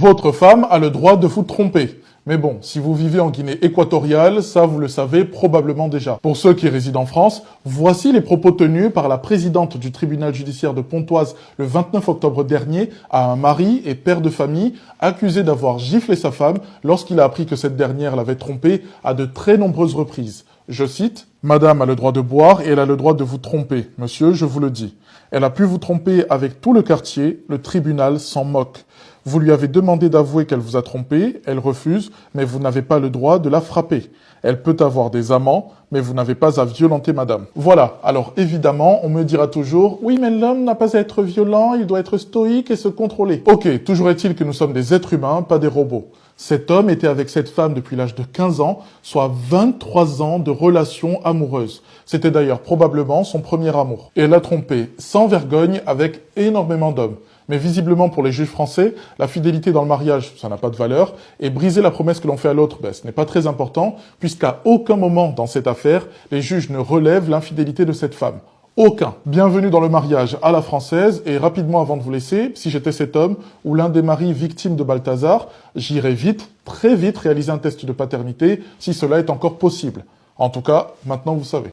Votre femme a le droit de vous tromper. Mais bon, si vous vivez en Guinée équatoriale, ça vous le savez probablement déjà. Pour ceux qui résident en France, voici les propos tenus par la présidente du tribunal judiciaire de Pontoise le 29 octobre dernier à un mari et père de famille accusé d'avoir giflé sa femme lorsqu'il a appris que cette dernière l'avait trompé à de très nombreuses reprises. Je cite, « Madame a le droit de boire et elle a le droit de vous tromper. Monsieur, je vous le dis. Elle a pu vous tromper avec tout le quartier, le tribunal s'en moque. Vous lui avez demandé d'avouer qu'elle vous a trompé, elle refuse, mais vous n'avez pas le droit de la frapper. Elle peut avoir des amants, mais vous n'avez pas à violenter madame. » Voilà, alors évidemment, on me dira toujours « Oui, mais l'homme n'a pas à être violent, il doit être stoïque et se contrôler. » Ok, toujours est-il que nous sommes des êtres humains, pas des robots. Cet homme était avec cette femme depuis l'âge de 15 ans, soit 23 ans de relation amoureuse. C'était d'ailleurs probablement son premier amour. Et elle l'a trompé sans vergogne avec énormément d'hommes. Mais visiblement pour les juges français, la fidélité dans le mariage, ça n'a pas de valeur, et briser la promesse que l'on fait à l'autre, ce n'est pas très important, puisqu'à aucun moment dans cette affaire, les juges ne relèvent l'infidélité de cette femme. Aucun. Bienvenue dans le mariage à la française, et rapidement avant de vous laisser, si j'étais cet homme, ou l'un des maris victimes de Balthazar, j'irais vite, très vite réaliser un test de paternité, si cela est encore possible. En tout cas, maintenant vous savez.